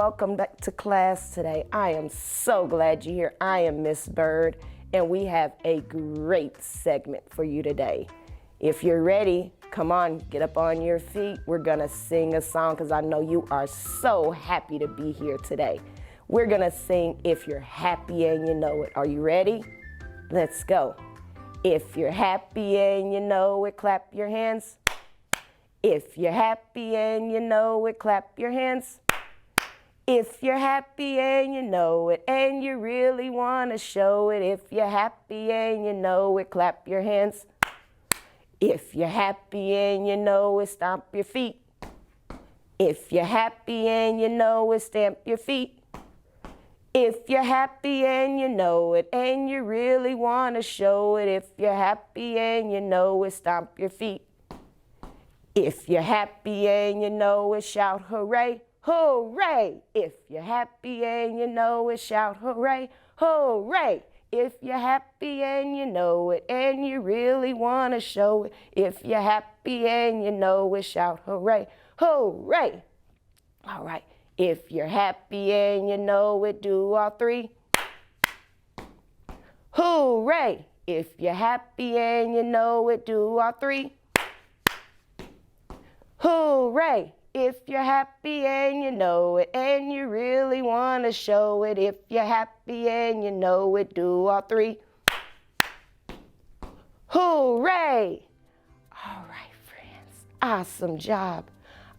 welcome back to class today. I am so glad you're here. I am Miss Bird, and we have a great segment for you today. If you're ready, come on, get up on your feet. We're gonna sing a song because I know you are so happy to be here today. We're gonna sing If You're Happy and You Know It. Are you ready? Let's go. If you're happy and you know it, clap your hands. If you're happy and you know it, clap your hands. If you're happy and you know it, and you really want to show it. If you're happy and you know it, clap your hands. If you're happy and you know it, stomp your feet. If you're happy and you know it, stamp your feet. If you're happy and you know it, and you really want to show it. If you're happy and you know it, stomp your feet. If you're happy and you know it, shout hooray, hooray. If you're happy and you know it, shout hooray, hooray. If you're happy and you know it, and you really want to show it. If you're happy and you know it, shout hooray, hooray. All right. If you're happy and you know it, do all three. Hooray. If you're happy and you know it, do all three. Hooray. If you're happy and you know it, and you really want to show it. If you're happy and you know it, do all three. Hooray. All right, friends. Awesome job.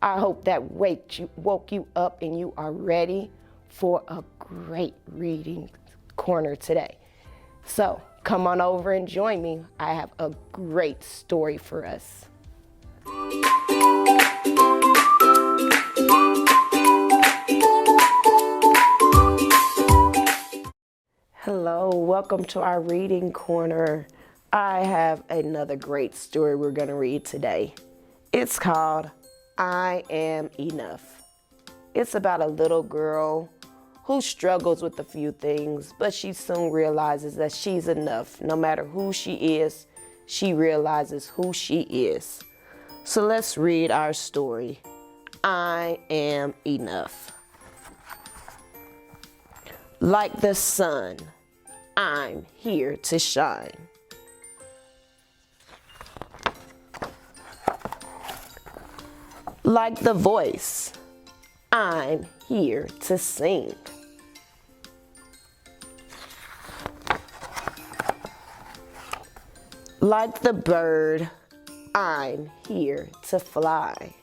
I hope that woke you up and you are ready for a great reading corner today. So come on over and join me. I have a great story for us. Hello, welcome to our reading corner. I have another great story we're going to read today. It's called I Am Enough. It's about a little girl who struggles with a few things, but she soon realizes that she's enough. No matter who she is, she realizes who she is. So let's read our story. I am enough. Like the sun, I'm here to shine. Like the voice, I'm here to sing. Like the bird, I'm here to fly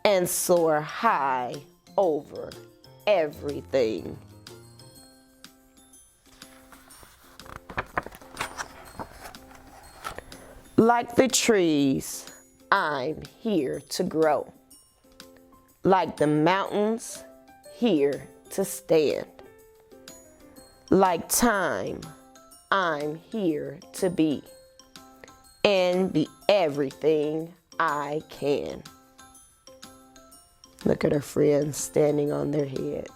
and soar high over everything. Like the trees, I'm here to grow. Like the mountains, here to stand. Like time, I'm here to be and be everything I can. Look at her friends standing on their head.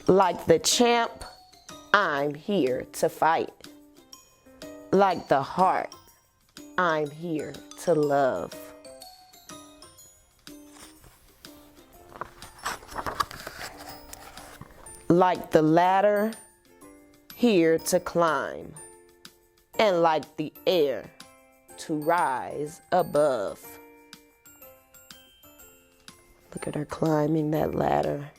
Like the champ, I'm here to fight. Like the heart, I'm here to love. Like the ladder, here to climb. And like the air, to rise above. Look at her climbing that ladder.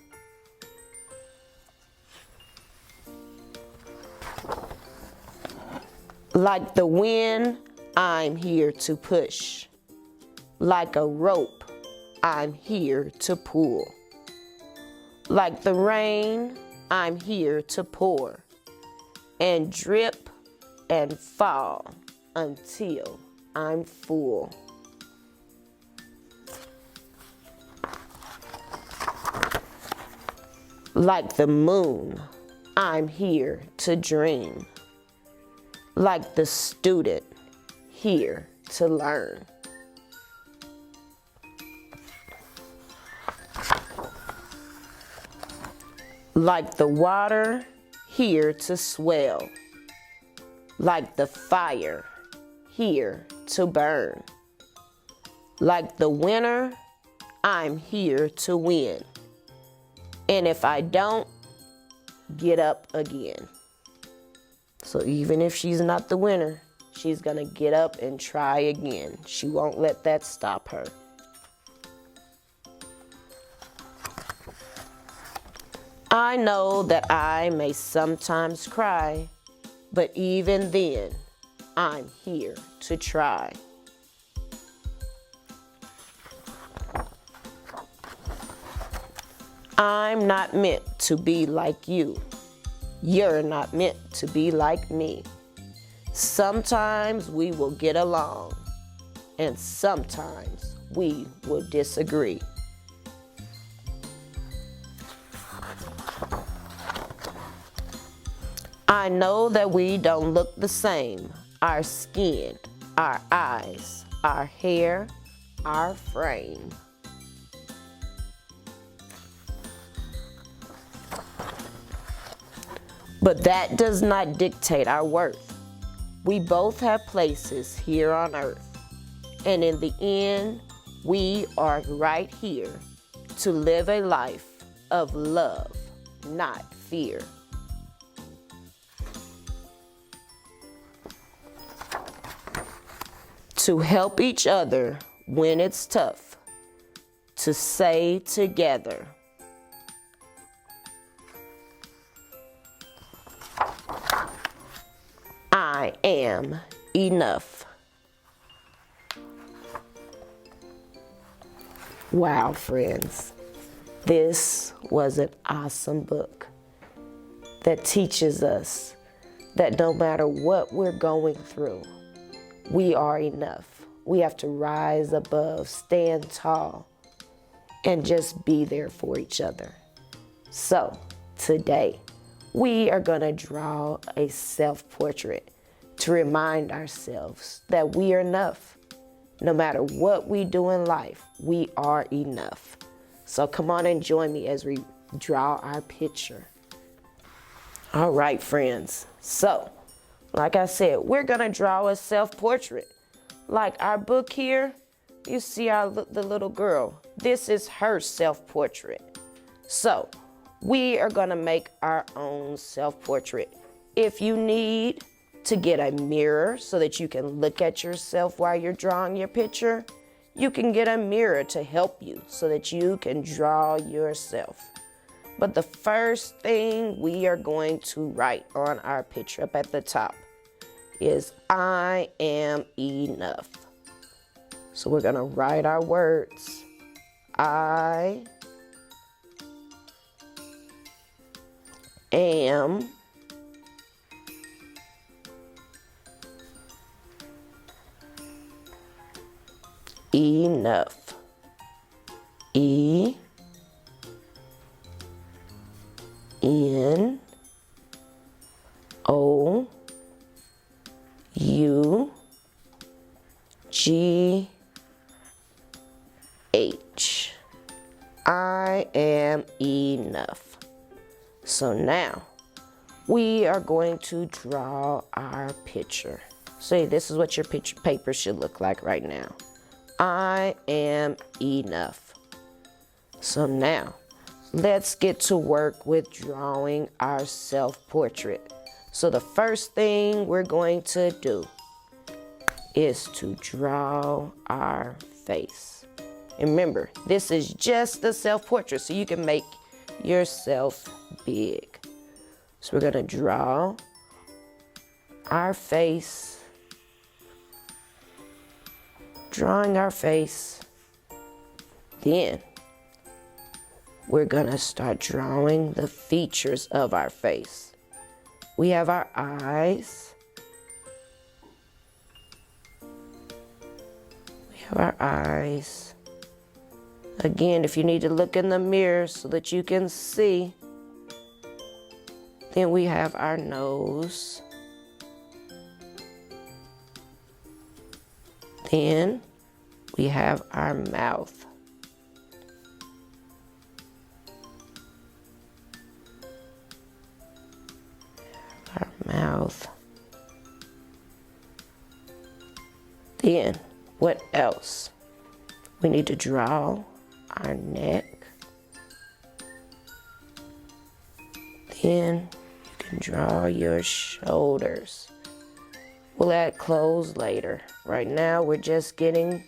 Like the wind, I'm here to push. Like a rope, I'm here to pull. Like the rain, I'm here to pour and drip and fall until I'm full. Like the moon, I'm here to dream. Like the student, here to learn. Like the water, here to swell. Like the fire, here to burn. Like the winner, I'm here to win. And if I don't, get up again. So even if she's not the winner, she's gonna get up and try again. She won't let that stop her. I know that I may sometimes cry, but even then, I'm here to try. I'm not meant to be like you. You're not meant to be like me. Sometimes we will get along, and sometimes we will disagree. I know that we don't look the same. Our skin, our eyes, our hair, our frame. But that does not dictate our worth. We both have places here on earth. And in the end, we are right here to live a life of love, not fear. To help each other when it's tough. To say together, I am enough. Wow, friends. This was an awesome book that teaches us that no matter what we're going through, we are enough. We have to rise above, stand tall, and just be there for each other. So, today, we are going to draw a self-portrait to remind ourselves that we are enough. No matter what we do in life, we are enough. So come on and join me as we draw our picture. All right, friends. So, like I said, we're going to draw a self-portrait. Like our book here, you see the little girl. This is her self-portrait. So, we are going to make our own self-portrait. If you need to get a mirror so that you can look at yourself while you're drawing your picture, you can get a mirror to help you so that you can draw yourself. But the first thing we are going to write on our picture up at the top is I am enough. So we're going to write our words. I am enough. E N O U G H. I am enough. So now we are going to draw our picture. So this is what your picture paper should look like right now. I am enough. So now let's get to work with drawing our self-portrait. So the first thing we're going to do is to draw our face. And remember, this is just a self-portrait, so you can make yourself big. So we're going to draw our face. Drawing our face. Then we're going to start drawing the features of our face. We have our eyes. We have our eyes. Again, if you need to look in the mirror so that you can see. Then we have our nose. Then we have our mouth. Our mouth. Then, what else? We need to draw our neck. Then you can draw your shoulders. We'll add clothes later. Right now, we're just getting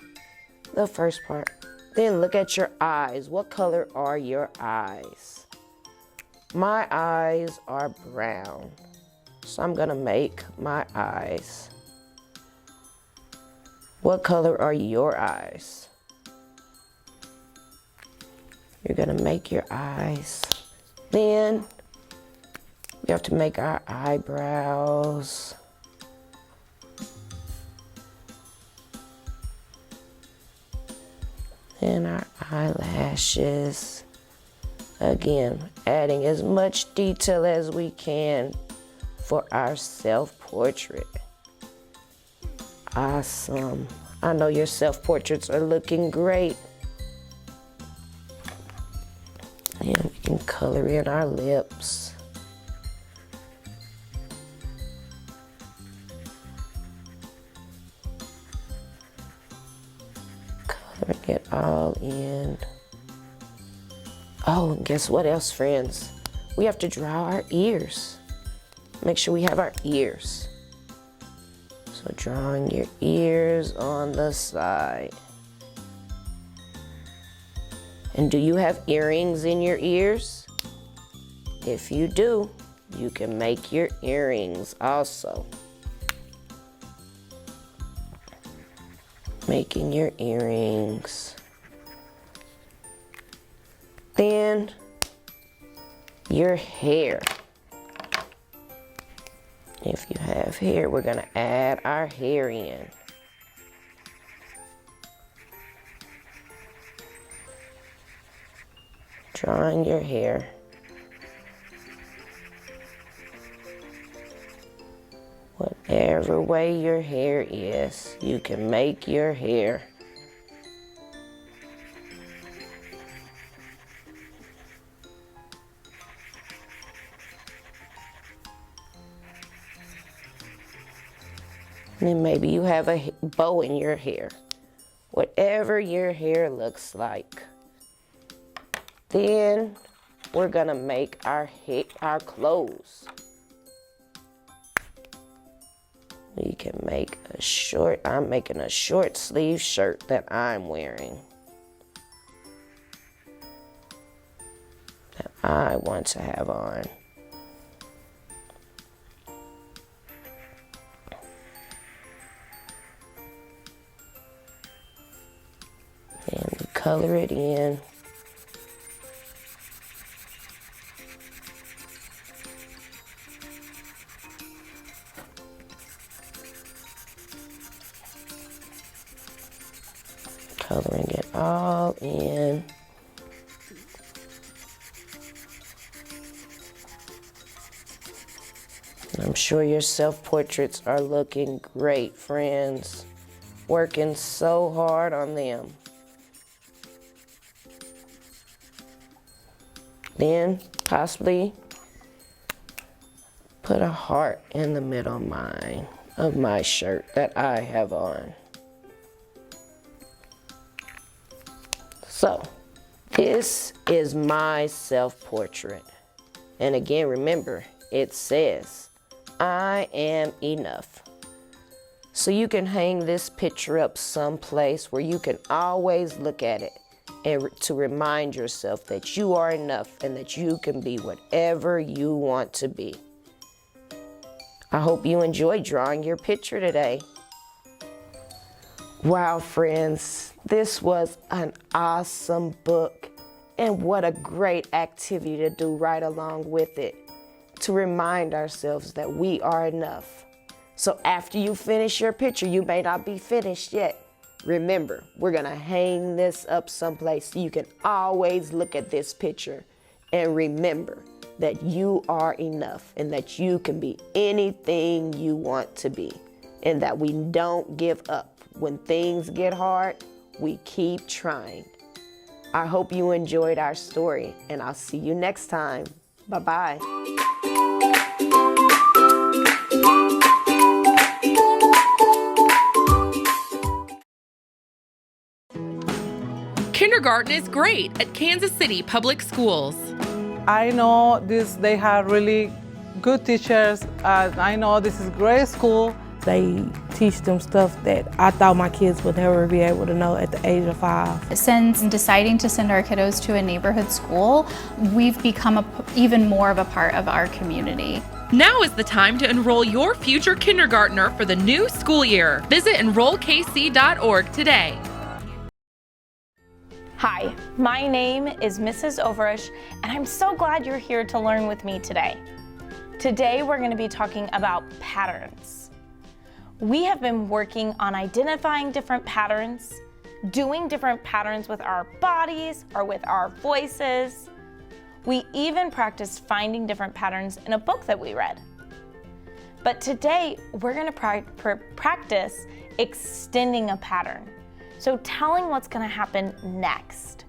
the first part. Then look at your eyes. What color are your eyes? My eyes are brown. So I'm gonna make my eyes. What color are your eyes? You're gonna make your eyes. Then we have to make our eyebrows. And our eyelashes. Again, adding as much detail as we can for our self-portrait. Awesome. I know your self-portraits are looking great. And we can color in our lips. Coloring it all in. Oh, and guess what else, friends? We have to draw our ears. Make sure we have our ears. So drawing your ears on the side. And do you have earrings in your ears? If you do, you can make your earrings also. Making your earrings. Then your hair. If you have hair, we're gonna add our hair in. Drawing your hair. Whatever way your hair is, you can make your hair. And then maybe you have a bow in your hair. Whatever your hair looks like. Then we're gonna make our clothes. We can make a short, I'm making a short sleeve shirt that I'm wearing. That I want to have on. And we color it in. Coloring it all in. And I'm sure your self-portraits are looking great, friends. Working so hard on them. Then possibly put a heart in the middle of my shirt that I have on. So, this is my self-portrait. And again, remember, it says, I am enough. So you can hang this picture up someplace where you can always look at it and to remind yourself that you are enough and that you can be whatever you want to be. I hope you enjoyed drawing your picture today. Wow, friends, this was an awesome book, and what a great activity to do right along with it, to remind ourselves that we are enough. So after you finish your picture, you may not be finished yet. Remember, we're gonna hang this up someplace so you can always look at this picture and remember that you are enough and that you can be anything you want to be, and that we don't give up. When things get hard, we keep trying. I hope you enjoyed our story, and I'll see you next time. Bye-bye. Kindergarten is great at Kansas City Public Schools. I know they have really good teachers. I know this is a great school. They teach them stuff that I thought my kids would never be able to know at the age of 5. Since deciding to send our kiddos to a neighborhood school, we've become even more of a part of our community. Now is the time to enroll your future kindergartner for the new school year. Visit enrollkc.org today. Hi, my name is Mrs. Overish, and I'm so glad you're here to learn with me today. Today we're going to be talking about patterns. We have been working on identifying different patterns, doing different patterns with our bodies or with our voices. We even practiced finding different patterns in a book that we read. But today we're going to practice extending a pattern. So telling what's going to happen next.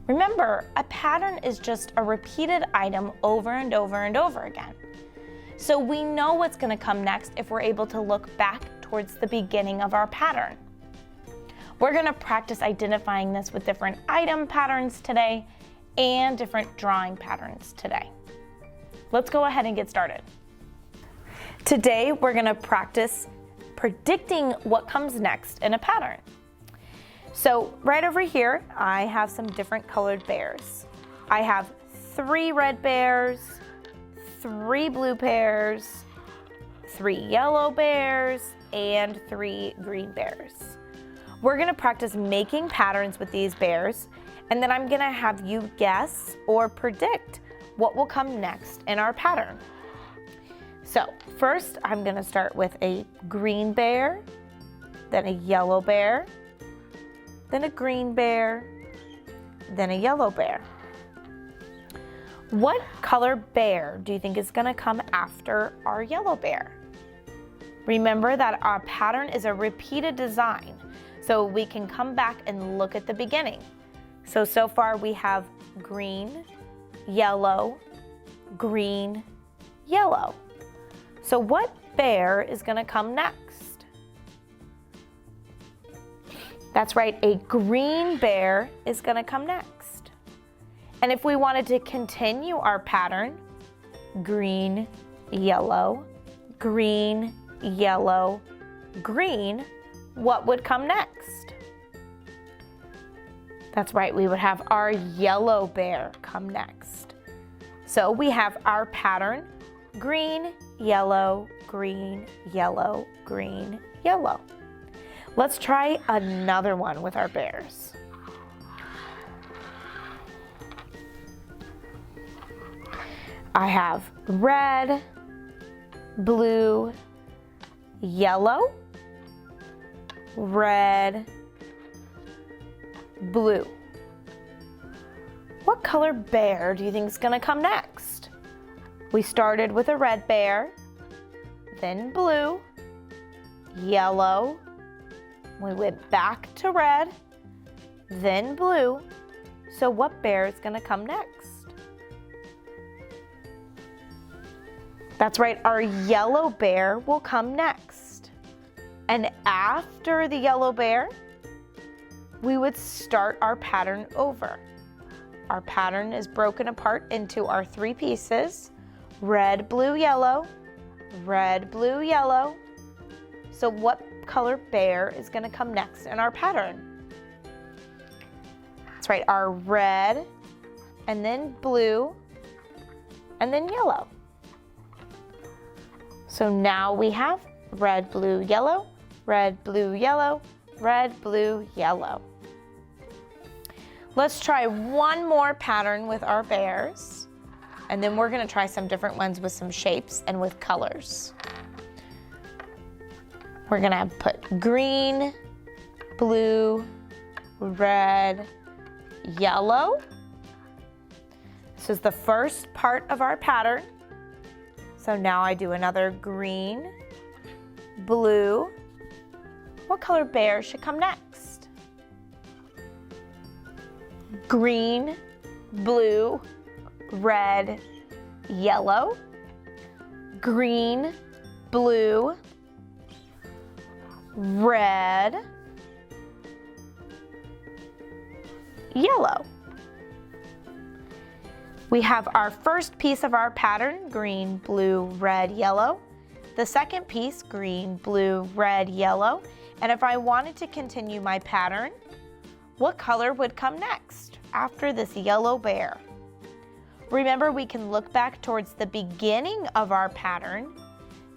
Remember, a pattern is just a repeated item over and over and over again. So we know what's going to come next if we're able to look back towards the beginning of our pattern. We're going to practice identifying this with different item patterns today and different drawing patterns today. Let's go ahead and get started. Today we're going to practice predicting what comes next in a pattern. So right over here, I have some different colored bears. I have 3 red bears, 3 blue bears, 3 yellow bears, and 3 green bears. We're gonna practice making patterns with these bears, and then I'm gonna have you guess or predict what will come next in our pattern. So first, I'm gonna start with a green bear, then a yellow bear, then a green bear, then a yellow bear. What color bear do you think is going to come after our yellow bear? Remember that our pattern is a repeated design, so we can come back and look at the beginning. So far we have green, yellow, green, yellow. So what bear is going to come next? That's right, a green bear is going to come next. And if we wanted to continue our pattern, green, yellow, green, yellow, green, what would come next? That's right, we would have our yellow bear come next. So we have our pattern, green, yellow, green, yellow, green, yellow. Let's try another one with our bears. I have red, blue, yellow, red, blue. What color bear do you think is going to come next? We started with a red bear, then blue, yellow, we went back to red, then blue. So what bear is going to come next? That's right, our yellow bear will come next. And after the yellow bear, we would start our pattern over. Our pattern is broken apart into our 3 pieces, red, blue, yellow, red, blue, yellow. So what color bear is going to come next in our pattern? That's right, our red, and then blue, and then yellow. So now we have red, blue, yellow, red, blue, yellow, red, blue, yellow. Let's try one more pattern with our bears, and then we're going to try some different ones with some shapes and with colors. We're going to put green, blue, red, yellow. This is the first part of our pattern. So now I do another green, blue. What color bear should come next? Green, blue, red, yellow. Green, blue, red, yellow. We have our first piece of our pattern, green, blue, red, yellow. The second piece, green, blue, red, yellow. And if I wanted to continue my pattern, what color would come next after this yellow bear? Remember, we can look back towards the beginning of our pattern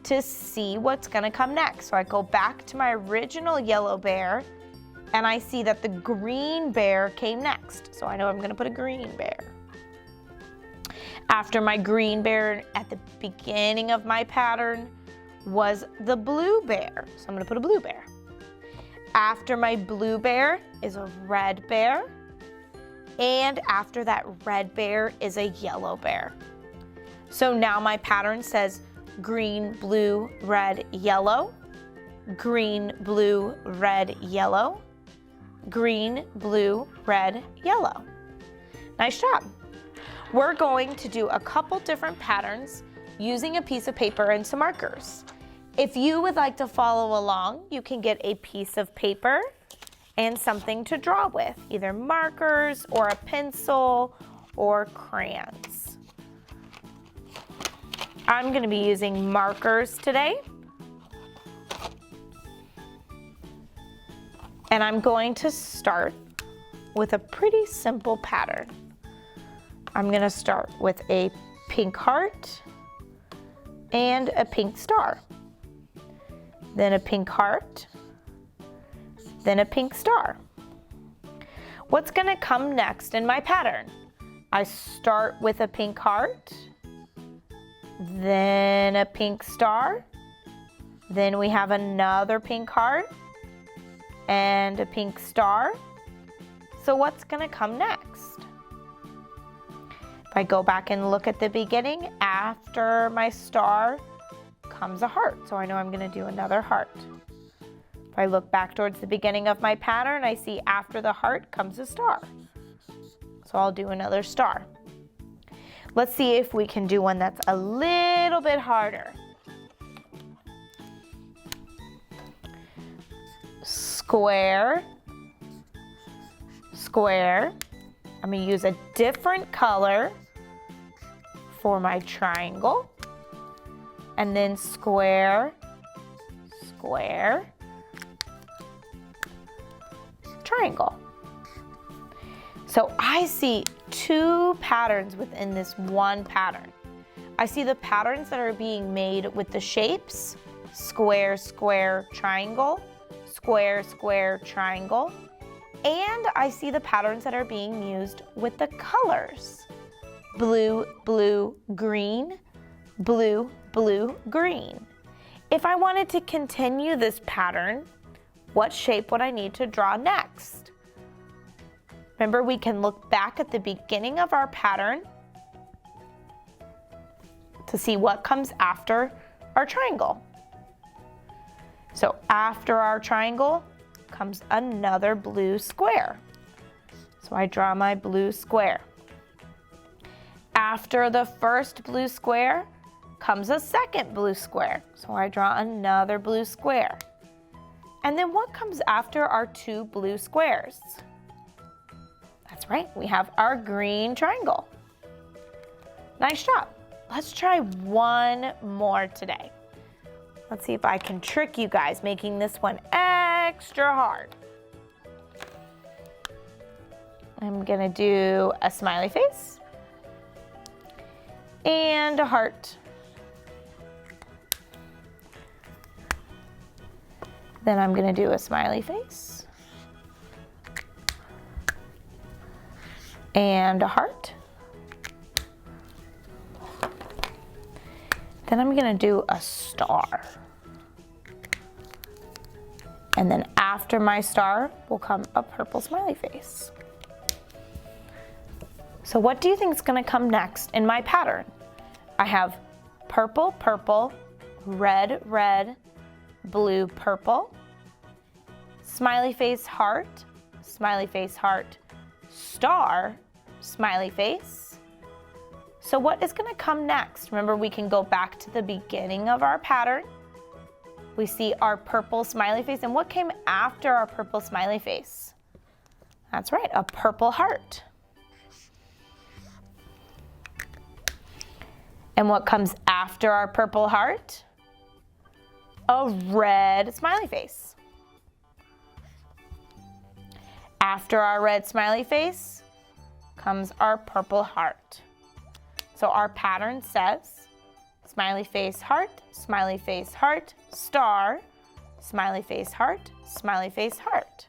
to see what's gonna come next. So I go back to my original yellow bear and I see that the green bear came next. So I know I'm gonna put a green bear. After my green bear at the beginning of my pattern was the blue bear. So I'm gonna put a blue bear. After my blue bear is a red bear. And after that red bear is a yellow bear. So now my pattern says green, blue, red, yellow, green, blue, red, yellow, green, blue, red, yellow. Nice job. We're going to do a couple different patterns using a piece of paper and some markers. If you would like to follow along, you can get a piece of paper and something to draw with, either markers or a pencil or crayons. I'm going to be using markers today. And I'm going to start with a pretty simple pattern. I'm going to start with a pink heart and a pink star. Then a pink heart, then a pink star. What's going to come next in my pattern? I start with a pink heart, then a pink star, then we have another pink heart and a pink star. So what's going to come next? If I go back and look at the beginning, after my star comes a heart. So I know I'm going to do another heart. If I look back towards the beginning of my pattern, I see after the heart comes a star. So I'll do another star. Let's see if we can do one that's a little bit harder. Square, square. I'm going to use a different color for my triangle. And then square, square, triangle. So I see two patterns within this one pattern. I see the patterns that are being made with the shapes, square, square, triangle, square, square, triangle, and I see the patterns that are being used with the colors, blue, blue, green, blue, blue, green. If I wanted to continue this pattern, what shape would I need to draw next? Remember, we can look back at the beginning of our pattern to see what comes after our triangle. So after our triangle comes another blue square. So I draw my blue square. After the first blue square comes a second blue square. So I draw another blue square. And then what comes after our two blue squares? That's right, we have our green triangle. Nice job. Let's try one more today. Let's see if I can trick you guys, making this one extra hard. I'm gonna do a smiley face and a heart. Then I'm gonna do a smiley face and a heart. Then I'm gonna do a star. And then after my star will come a purple smiley face. So what do you think is gonna come next in my pattern? I have purple, purple, red, red, blue, purple, smiley face, heart, star, smiley face. So what is going to come next? Remember, we can go back to the beginning of our pattern. We see our purple smiley face, and what came after our purple smiley face? That's right, a purple heart. And what comes after our purple heart? A red smiley face. After our red smiley face comes our purple heart. So our pattern says smiley face, heart, star, smiley face, heart, smiley face, heart.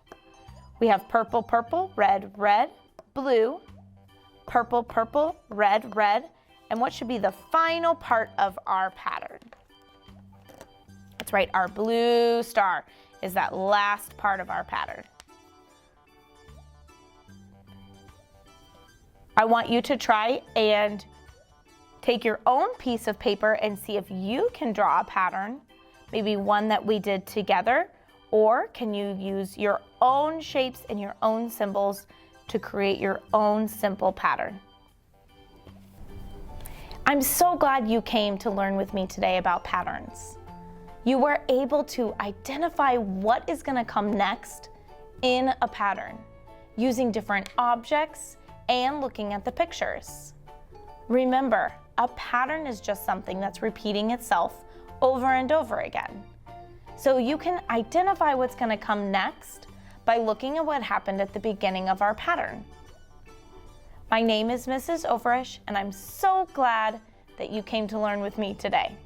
We have purple, purple, red, red, blue, purple, purple, red, red, and what should be the final part of our pattern? That's right, our blue star is that last part of our pattern. I want you to try and take your own piece of paper and see if you can draw a pattern, maybe one that we did together, or can you use your own shapes and your own symbols to create your own simple pattern. I'm so glad you came to learn with me today about patterns. You were able to identify what is going to come next in a pattern using different objects and looking at the pictures. Remember, a pattern is just something that's repeating itself over and over again. So you can identify what's going to come next by looking at what happened at the beginning of our pattern. My name is Mrs. Overish, and I'm so glad that you came to learn with me today.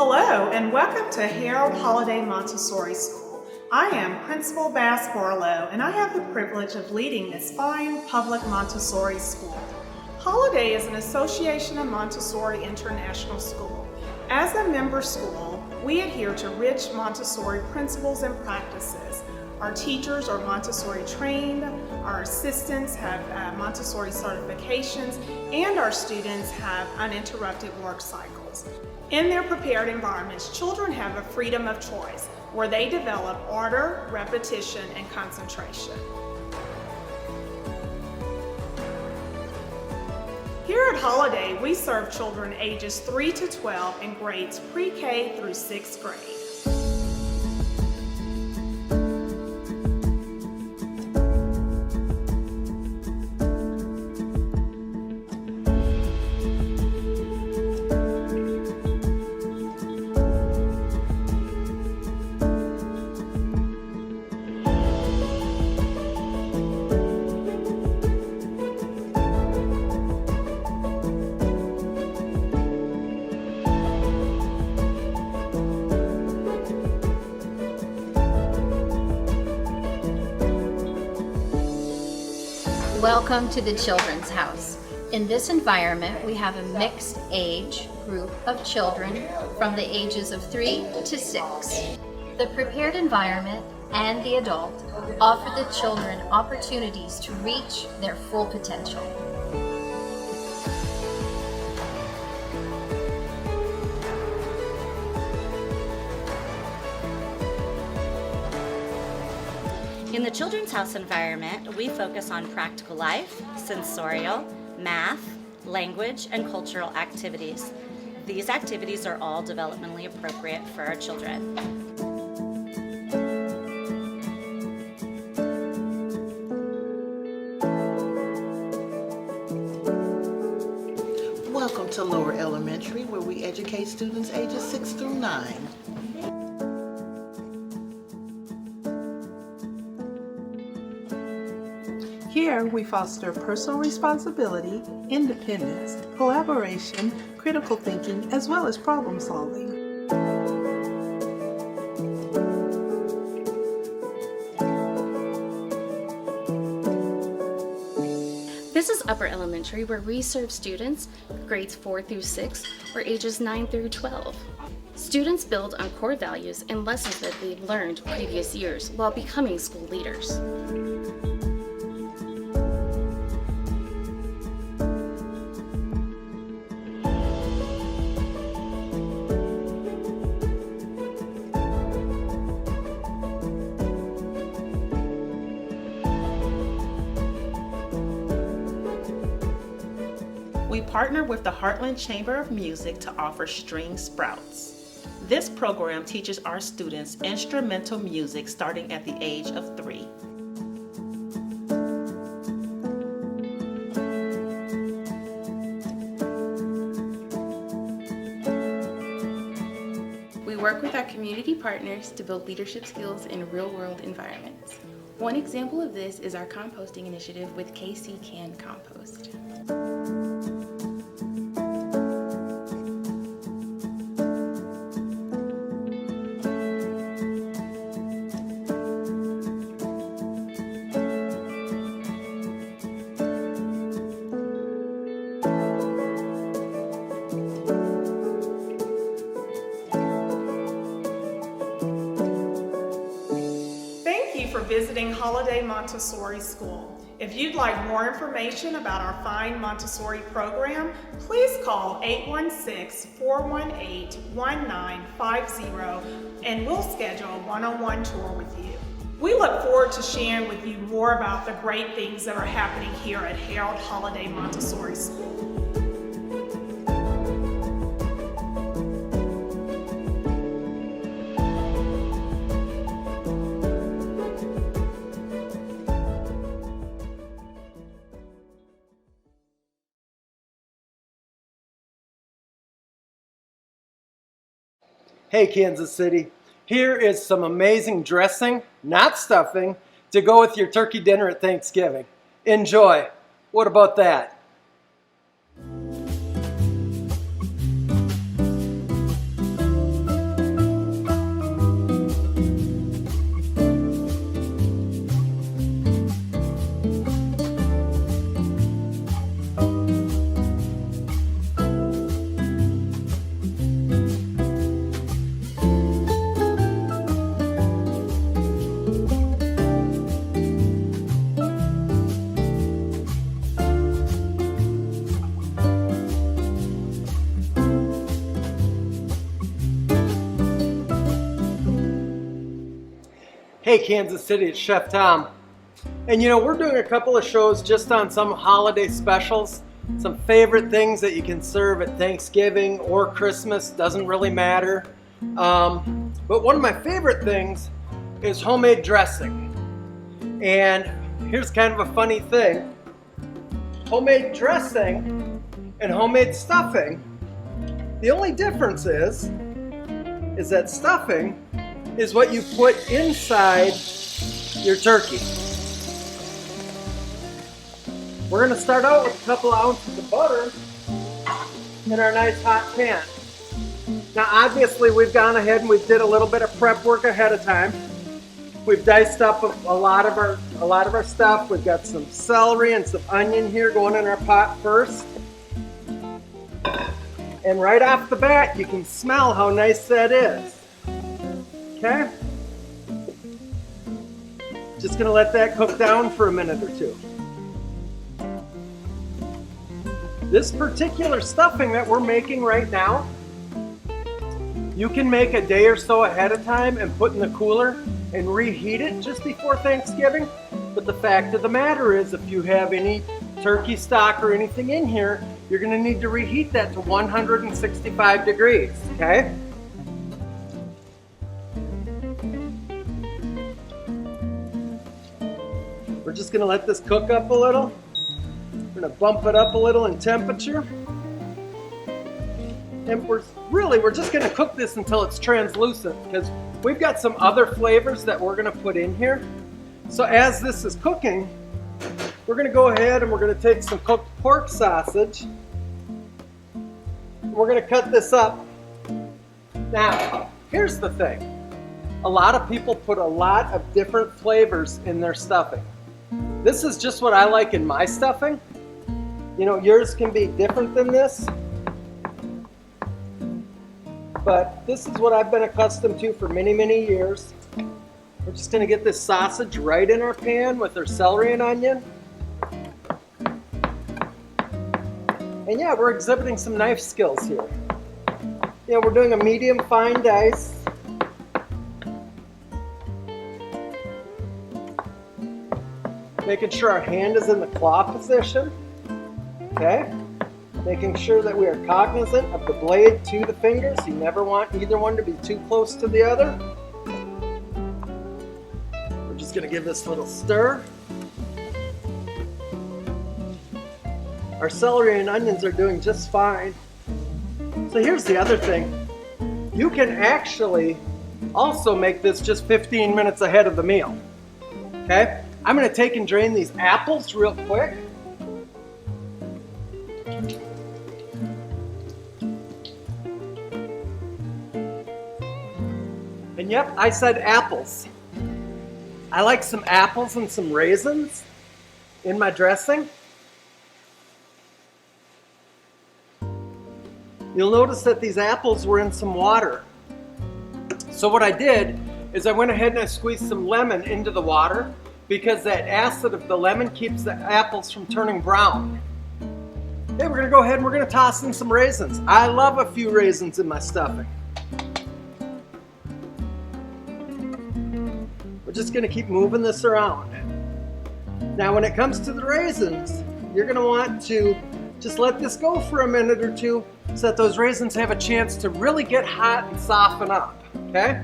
Hello and welcome to Harold Holiday Montessori School. I am Principal Bass Barlow and I have the privilege of leading this fine public Montessori school. Holiday is an association of Montessori International School. As a member school, we adhere to rich Montessori principles and practices. Our teachers are Montessori trained, our assistants have Montessori certifications, and our students have uninterrupted work cycles. In their prepared environments, children have a freedom of choice where they develop order, repetition, and concentration. Here at Holiday, we serve children ages 3 to 12 in grades pre-K through 6th grade. Welcome to the Children's House. In this environment, we have a mixed age group of children from the ages of 3 to 6. The prepared environment and the adult offer the children opportunities to reach their full potential. In the Children's House environment, we focus on practical life, sensorial, math, language, and cultural activities. These activities are all developmentally appropriate for our children. Welcome to Lower Elementary, where we educate students ages 6 through 9. Here, we foster personal responsibility, independence, collaboration, critical thinking, as well as problem solving. This is Upper Elementary, where we serve students grades 4 through 6 or ages 9 through 12. Students build on core values and lessons that they've learned previous years while becoming school leaders. We partner with the Heartland Chamber of Music to offer String Sprouts. This program teaches our students instrumental music starting at the age of 3. We work with our community partners to build leadership skills in real-world environments. One example of this is our composting initiative with KC Can Compost. For visiting Holiday Montessori School. If you'd like more information about our fine Montessori program, please call 816-418-1950 and we'll schedule a one-on-one tour with you. We look forward to sharing with you more about the great things that are happening here at Harold Holiday Montessori School. Hey Kansas City, here is some amazing dressing, not stuffing, to go with your turkey dinner at Thanksgiving. Enjoy. What about that? Hey Kansas City, it's Chef Tom. And you know, we're doing a couple of shows just on some holiday specials, some favorite things that you can serve at Thanksgiving or Christmas, doesn't really matter. But one of my favorite things is homemade dressing. And here's kind of a funny thing. Homemade dressing and homemade stuffing, the only difference is that stuffing is what you put inside your turkey. We're going to start out with a couple ounces of butter in our nice hot pan. Now obviously we've gone ahead and we did a little bit of prep work ahead of time. We've diced up a lot of our stuff. We've got some celery and some onion here going in our pot first. And right off the bat you can smell how nice that is. Okay? Just gonna let that cook down for a minute or two. This particular stuffing that we're making right now, you can make a day or so ahead of time and put in the cooler and reheat it just before Thanksgiving. But the fact of the matter is, if you have any turkey stock or anything in here, you're gonna need to reheat that to 165 degrees, okay? We're just gonna let this cook up a little. We're gonna bump it up a little in temperature. And we're just gonna cook this until it's translucent because we've got some other flavors that we're gonna put in here. So as this is cooking, we're gonna go ahead and we're gonna take some cooked pork sausage. We're gonna cut this up. Now, here's the thing. A lot of people put a lot of different flavors in their stuffing. This is just what I like in my stuffing. You know, yours can be different than this. But this is what I've been accustomed to for many, many years. We're just gonna get this sausage right in our pan with our celery and onion. And yeah, we're exhibiting some knife skills here. Yeah, we're doing a medium fine dice. Making sure our hand is in the claw position. Okay? Making sure that we are cognizant of the blade to the fingers. You never want either one to be too close to the other. We're just gonna give this a little stir. Our celery and onions are doing just fine. So here's the other thing. You can actually also make this just 15 minutes ahead of the meal. Okay? I'm gonna take and drain these apples real quick. And yep, I said apples. I like some apples and some raisins in my dressing. You'll notice that these apples were in some water. So what I did is I went ahead and I squeezed some lemon into the water because that acid of the lemon keeps the apples from turning brown. Okay, we're gonna go ahead and we're gonna toss in some raisins. I love a few raisins in my stuffing. We're just gonna keep moving this around. Now when it comes to the raisins, you're gonna want to just let this go for a minute or two so that those raisins have a chance to really get hot and soften up, okay?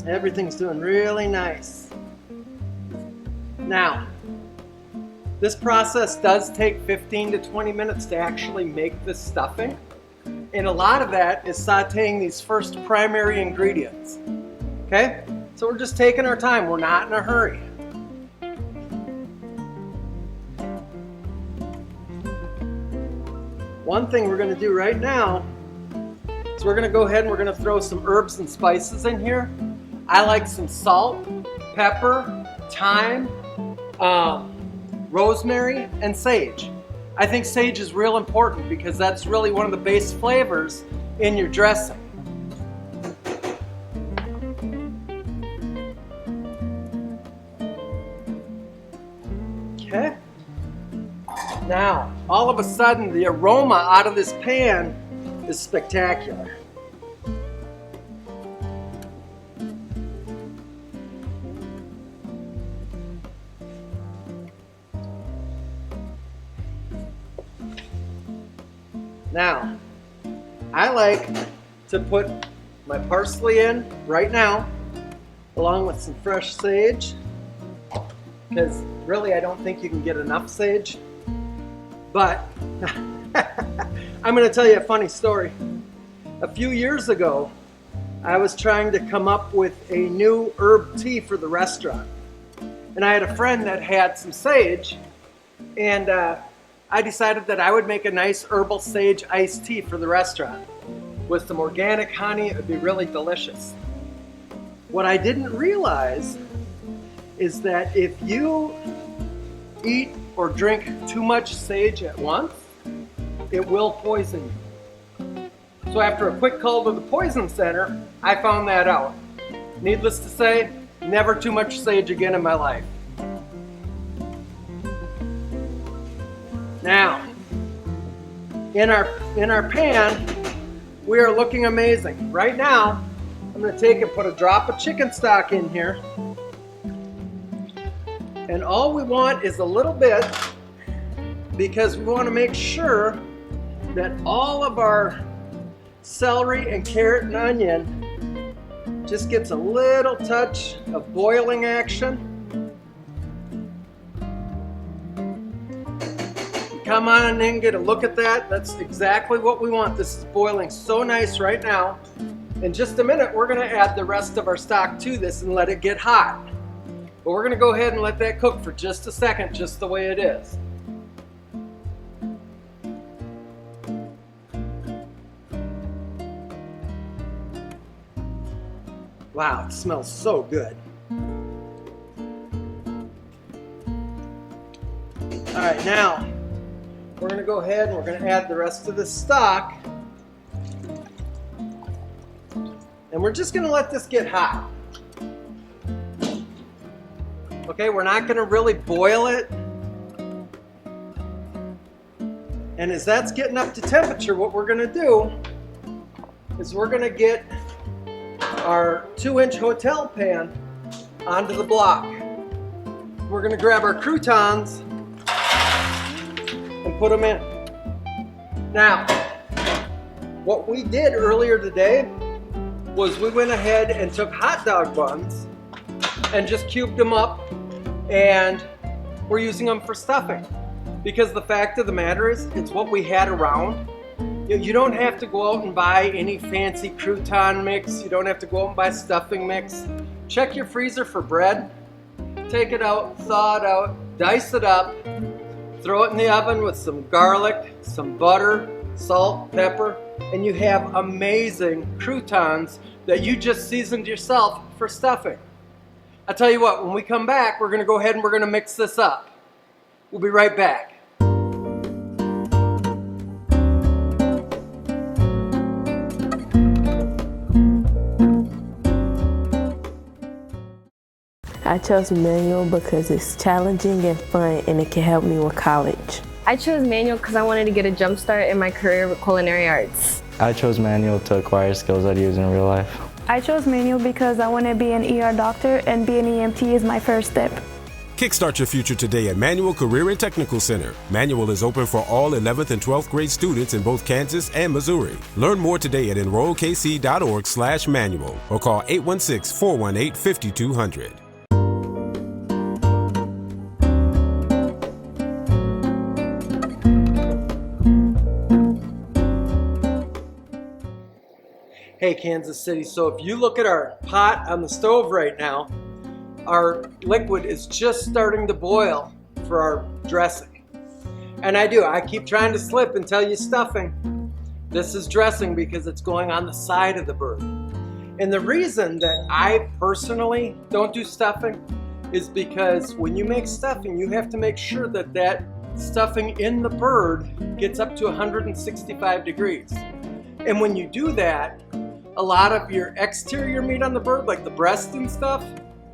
Everything's doing really nice. Now, this process does take 15 to 20 minutes to actually make this stuffing. And a lot of that is sauteing these first primary ingredients. Okay? So we're just taking our time. We're not in a hurry. One thing we're going to do right now is we're going to go ahead and we're going to throw some herbs and spices in here. I like some salt, pepper, thyme, rosemary, and sage. I think sage is real important because that's really one of the base flavors in your dressing. Okay. Now, all of a sudden, the aroma out of this pan is spectacular. Now, I like to put my parsley in right now, along with some fresh sage, because really I don't think you can get enough sage. But I'm going to tell you a funny story. A few years ago, I was trying to come up with a new herb tea for the restaurant. And I had a friend that had some sage, and I decided that I would make a nice herbal sage iced tea for the restaurant. With some organic honey, it would be really delicious. What I didn't realize is that if you eat or drink too much sage at once, it will poison you. So after a quick call to the poison center, I found that out. Needless to say, never too much sage again in my life. Now, in our pan, we are looking amazing. Right now, I'm going to take and put a drop of chicken stock in here. And all we want is a little bit, because we want to make sure that all of our celery and carrot and onion just gets a little touch of boiling action. come on in, get a look at that. That's exactly what we want. This is boiling so nice right now. In just a minute, we're gonna add the rest of our stock to this and let it get hot. But we're gonna go ahead and let that cook for just a second, just the way it is. Wow, it smells so good. All right, now we're gonna go ahead and we're gonna add the rest of the stock. And we're just gonna let this get hot. Okay, we're not gonna really boil it. And as that's getting up to temperature, what we're gonna do is we're gonna get our 2-inch hotel pan onto the block. We're gonna grab our croutons and put them in. Now, what we did earlier today was we went ahead and took hot dog buns and just cubed them up, and we're using them for stuffing. Because the fact of the matter is, it's what we had around. You don't have to go out and buy any fancy crouton mix. You don't have to go out and buy stuffing mix. Check your freezer for bread. Take it out, thaw it out, dice it up, throw it in the oven with some garlic, some butter, salt, pepper, and you have amazing croutons that you just seasoned yourself for stuffing. I'll tell you what, when we come back, we're gonna go ahead and we're gonna mix this up. We'll be right back. I chose manual because it's challenging and fun, and it can help me with college. I chose manual because I wanted to get a jump start in my career with culinary arts. I chose manual to acquire skills I'd use in real life. I chose manual because I want to be an ER doctor, and being an EMT is my first step. Kickstart your future today at Manual Career and Technical Center. Manual is open for all 11th and 12th grade students in both Kansas and Missouri. Learn more today at enrollkc.org/manual or call 816-418-5200. Hey, Kansas City, so if you look at our pot on the stove right now, our liquid is just starting to boil for our dressing. And I keep trying to slip and tell you stuffing. This is dressing because it's going on the side of the bird. And the reason that I personally don't do stuffing is because when you make stuffing, you have to make sure that that stuffing in the bird gets up to 165 degrees. And when you do that, a lot of your exterior meat on the bird, like the breast and stuff,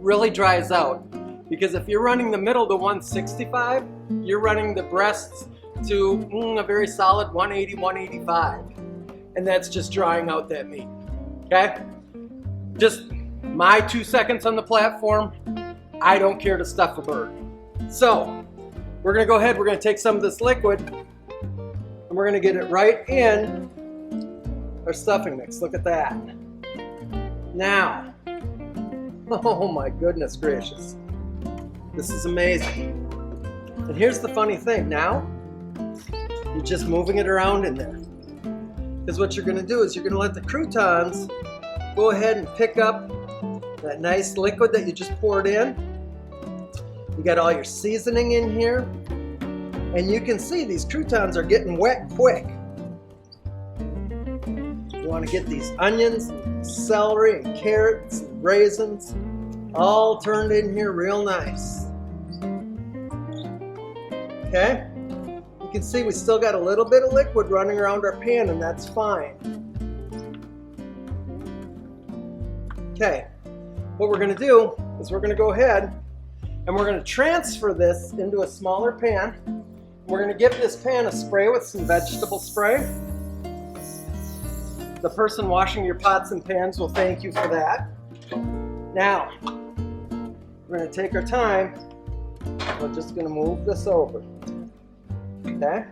really dries out. Because if you're running the middle to 165, you're running the breasts to a very solid 180, 185. And that's just drying out that meat, okay? Just my 2 seconds on the platform. I don't care to stuff a bird. So, we're gonna go ahead, we're gonna take some of this liquid, and we're gonna get it right in our stuffing mix. Look at that. Now, oh my goodness gracious. This is amazing. And here's the funny thing. Now, you're just moving it around in there. Because what you're going to do is you're going to let the croutons go ahead and pick up that nice liquid that you just poured in. You got all your seasoning in here. And you can see these croutons are getting wet quick. You want to get these onions, celery, and carrots, and raisins all turned in here real nice. Okay? You can see we still got a little bit of liquid running around our pan, and that's fine. Okay, what we're going to do is we're going to go ahead and we're going to transfer this into a smaller pan. We're going to give this pan a spray with some vegetable spray. The person washing your pots and pans will thank you for that. Now, we're going to take our time. We're just going to move this over. Okay?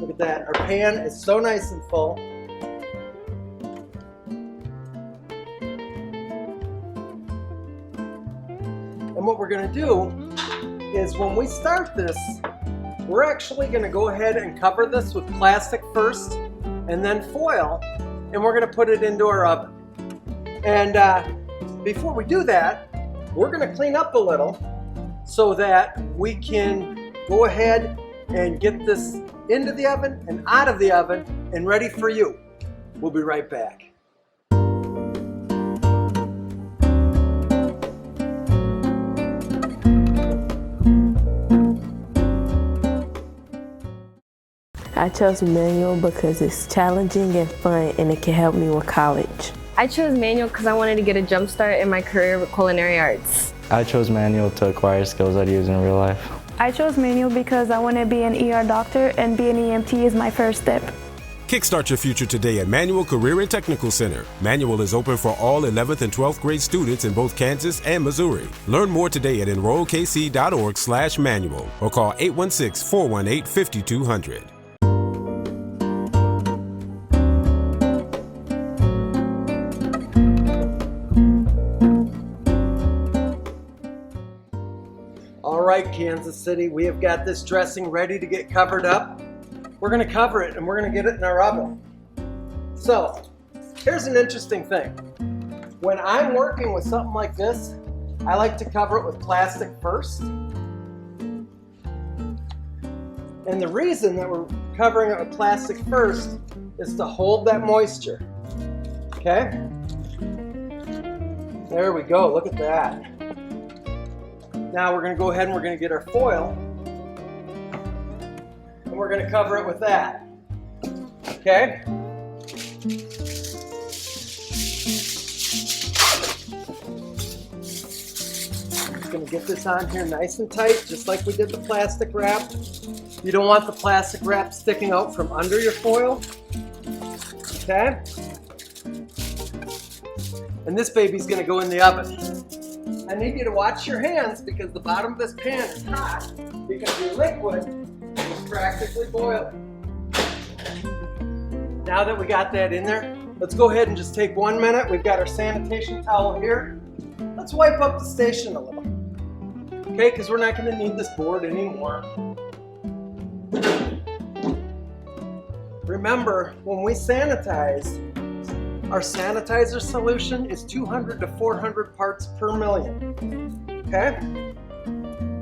Look at that. Our pan is so nice and full. And what we're going to do is when we start this, we're actually going to go ahead and cover this with plastic first and then foil, and we're going to put it into our oven. And before we do that, we're going to clean up a little so that we can go ahead and get this into the oven and out of the oven and ready for you. We'll be right back. I chose manual because it's challenging and fun and it can help me with college. I chose manual because I wanted to get a jump start in my career with culinary arts. I chose manual to acquire skills I'd use in real life. I chose manual because I want to be an ER doctor and be an EMT is my first step. Kickstart your future today at Manual Career and Technical Center. Manual is open for all 11th and 12th grade students in both Kansas and Missouri. Learn more today at enrollkc.org/manual or call 816-418-5200. All right, Kansas City, we have got this dressing ready to get covered up. We're going to cover it and we're going to get it in our oven. So, here's an interesting thing. When I'm working with something like this, I like to cover it with plastic first. And the reason that we're covering it with plastic first is to hold that moisture. Okay? There we go, look at that. Now we're going to go ahead and we're going to get our foil and we're going to cover it with that. Okay? Just going to get this on here nice and tight, just like we did the plastic wrap. You don't want the plastic wrap sticking out from under your foil. Okay? And this baby's going to go in the oven. I need you to watch your hands because the bottom of this pan is hot because your liquid is practically boiling. Now that we got that in there, let's go ahead and just take 1 minute. We've got our sanitation towel here. Let's wipe up the station a little. Okay, because we're not going to need this board anymore. Remember, when we sanitize, our sanitizer solution is 200 to 400 parts per million. Okay?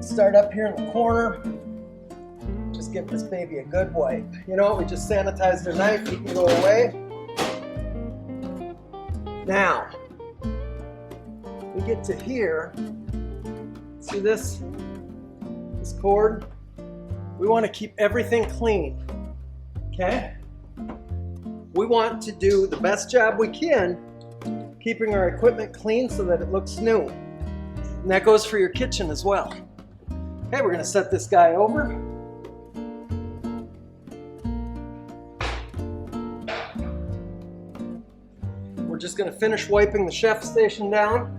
Start up here in the corner. Just give this baby a good wipe. You know what? We just sanitized our knife. You can go away. Now, we get to here. See this cord? We want to keep everything clean. Okay? We want to do the best job we can keeping our equipment clean so that it looks new. And that goes for your kitchen as well. Okay, we're going to set this guy over. We're just going to finish wiping the chef station down.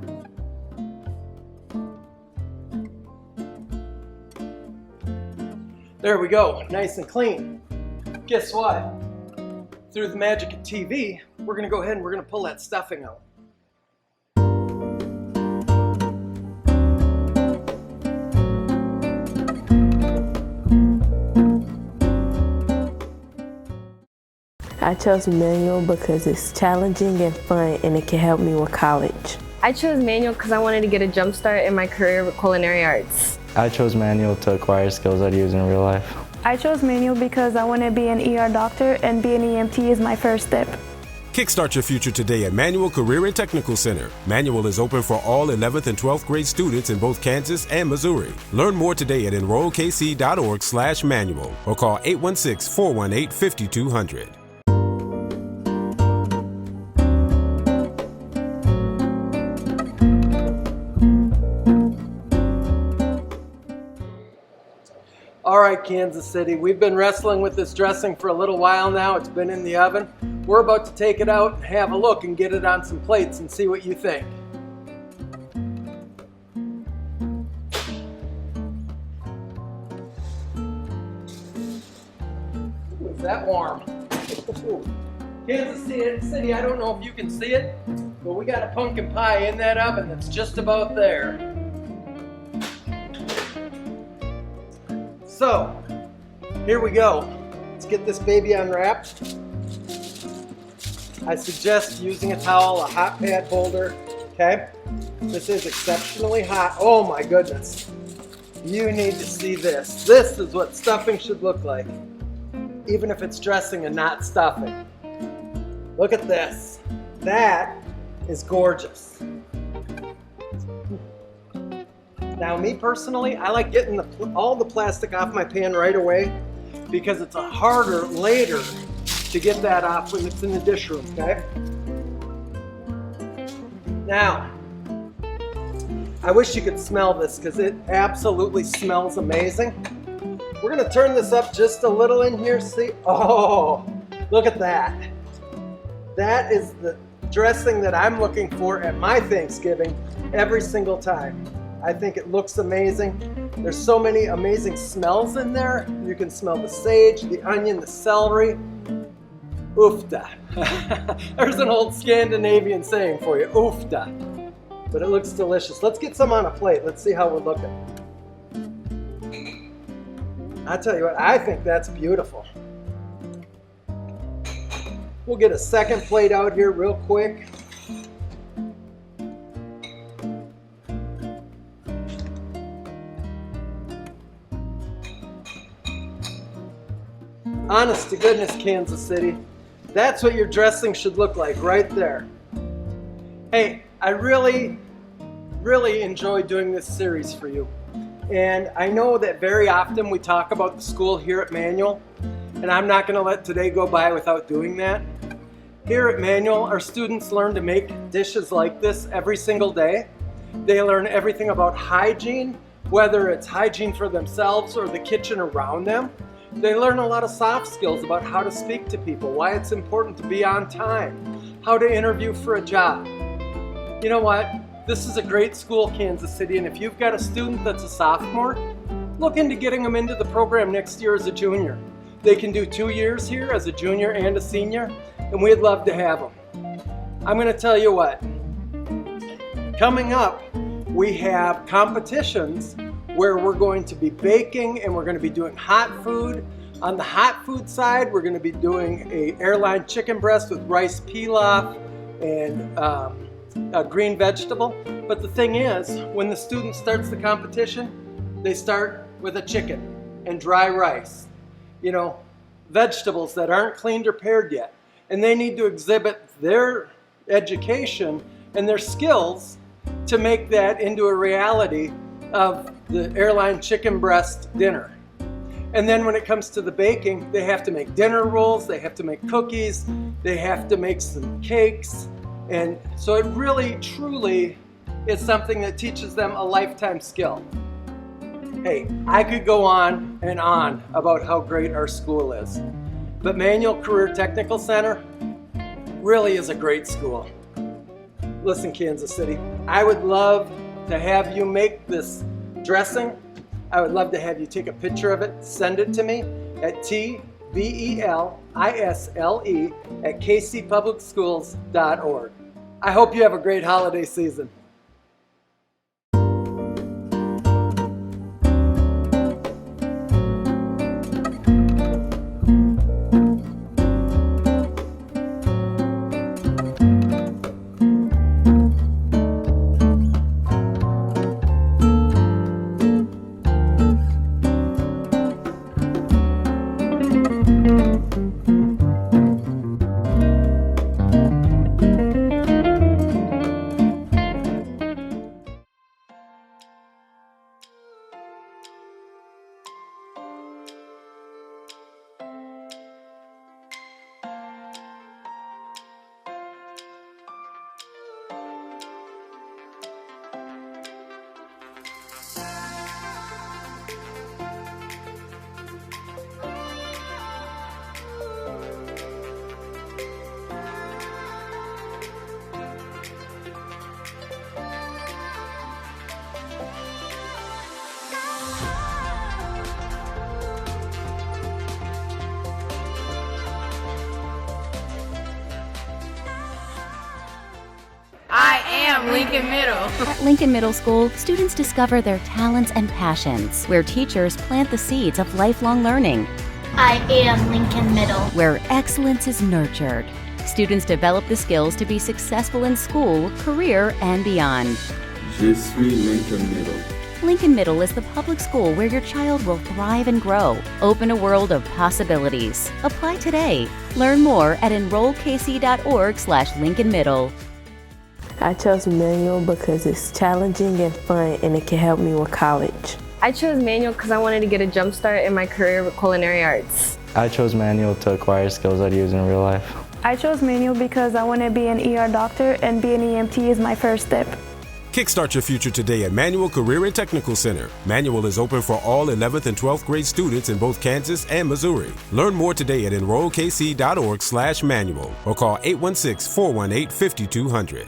There we go, nice and clean. Guess what? Through the magic of TV, we're going to go ahead and we're going to pull that stuffing out. I chose manual because it's challenging and fun and it can help me with college. I chose manual because I wanted to get a jump start in my career with culinary arts. I chose manual to acquire skills I'd use in real life. I chose manual because I want to be an ER doctor and be an EMT is my first step. Kickstart your future today at Manual Career and Technical Center. Manual is open for all 11th and 12th grade students in both Kansas and Missouri. Learn more today at enrollkc.org/manual or call 816-418-5200. All right, Kansas City, we've been wrestling with this dressing for a little while now. It's been in the oven. We're about to take it out and have a look and get it on some plates and see what you think. that warm. Kansas City, I don't know if you can see it, but we got a pumpkin pie in that oven that's just about there. So, here we go. Let's get this baby unwrapped. I suggest using a towel, a hot pad holder, okay? This is exceptionally hot. Oh my goodness. You need to see this. This is what stuffing should look like, even if it's dressing and not stuffing. Look at this. That is gorgeous. Now, me personally, I like getting all the plastic off my pan right away because it's harder later to get that off when it's in the dish room, okay? Now, I wish you could smell this because it absolutely smells amazing. We're gonna turn this up just a little in here, see? Oh, look at that. That is the dressing that I'm looking for at my Thanksgiving every single time. I think it looks amazing. There's so many amazing smells in there. You can smell the sage, the onion, the celery. Oofda. There's an old Scandinavian saying for you, oofda. But it looks delicious. Let's get some on a plate. Let's see how we're looking. I tell you what, I think that's beautiful. We'll get a second plate out here real quick. Honest to goodness, Kansas City, that's what your dressing should look like right there. Hey, I really enjoy doing this series for you. And I know that very often we talk about the school here at Manual, and I'm not going to let today go by without doing that. Here at Manual, our students learn to make dishes like this every single day. They learn everything about hygiene, whether it's hygiene for themselves or the kitchen around them. They learn a lot of soft skills about how to speak to people, why it's important to be on time, how to interview for a job. You know what? This is a great school, Kansas City, and if you've got a student that's a sophomore, look into getting them into the program next year as a junior. They can do 2 years here as a junior and a senior, and we'd love to have them. I'm going to tell you what. Coming up, we have competitions where we're going to be baking and we're going to be doing hot food. On the hot food side, we're going to be doing a airline chicken breast with rice pilaf and a green vegetable. But the thing is, when the student starts the competition, they start with a chicken and dry rice. You know, vegetables that aren't cleaned or pared yet. And they need to exhibit their education and their skills to make that into a reality of the airline chicken breast dinner. And then when it comes to the baking, they have to make dinner rolls, they have to make cookies, they have to make some cakes. And so it really, truly is something that teaches them a lifetime skill. Hey, I could go on and on about how great our school is, but Manual Career Technical Center really is a great school. Listen, Kansas City, I would love to have you make this dressing. I would love to have you take a picture of it, send it to me at tvelisle@kcpublicschools.org. I hope you have a great holiday season. am Lincoln Middle. At Lincoln Middle School, students discover their talents and passions, where teachers plant the seeds of lifelong learning. I am Lincoln Middle. Where excellence is nurtured. Students develop the skills to be successful in school, career, and beyond. Je suis Lincoln Middle. Lincoln Middle is the public school where your child will thrive and grow. Open a world of possibilities. Apply today. Learn more at enrollkc.org/Lincoln Middle. I chose manual because it's challenging and fun, and it can help me with college. I chose manual because I wanted to get a jump start in my career with culinary arts. I chose manual to acquire skills I'd use in real life. I chose manual because I want to be an ER doctor, and being an EMT is my first step. Kickstart your future today at Manual Career and Technical Center. Manual is open for all 11th and 12th grade students in both Kansas and Missouri. Learn more today at enrollkc.org/manual or call 816-418-5200.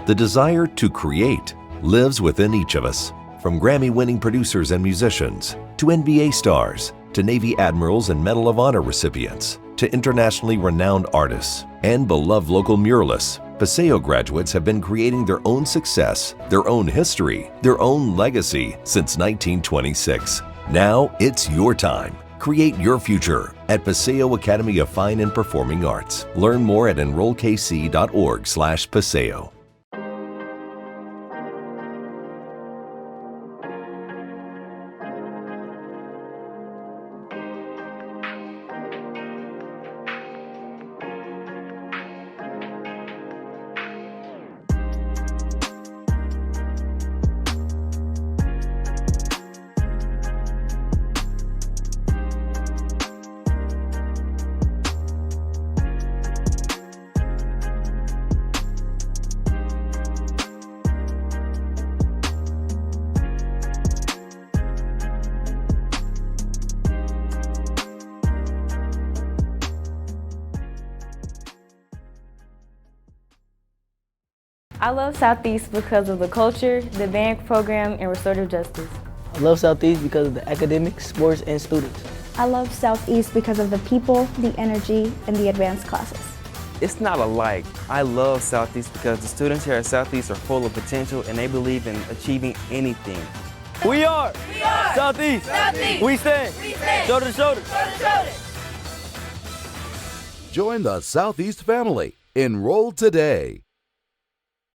The desire to create lives within each of us. From Grammy-winning producers and musicians, to NBA stars, to Navy admirals and Medal of Honor recipients, to internationally renowned artists, and beloved local muralists, Paseo graduates have been creating their own success, their own history, their own legacy since 1926. Now it's your time. Create your future at Paseo Academy of Fine and Performing Arts. Learn more at enrollkc.org/Paseo. I love Southeast because of the culture, the band program, and restorative justice. I love Southeast because of the academics, sports, and students. I love Southeast because of the people, the energy, and the advanced classes. It's not alike. I love Southeast because the students here at Southeast are full of potential and they believe in achieving anything. We are Southeast. Southeast. We stand shoulder to shoulder. Join the Southeast family. Enroll today.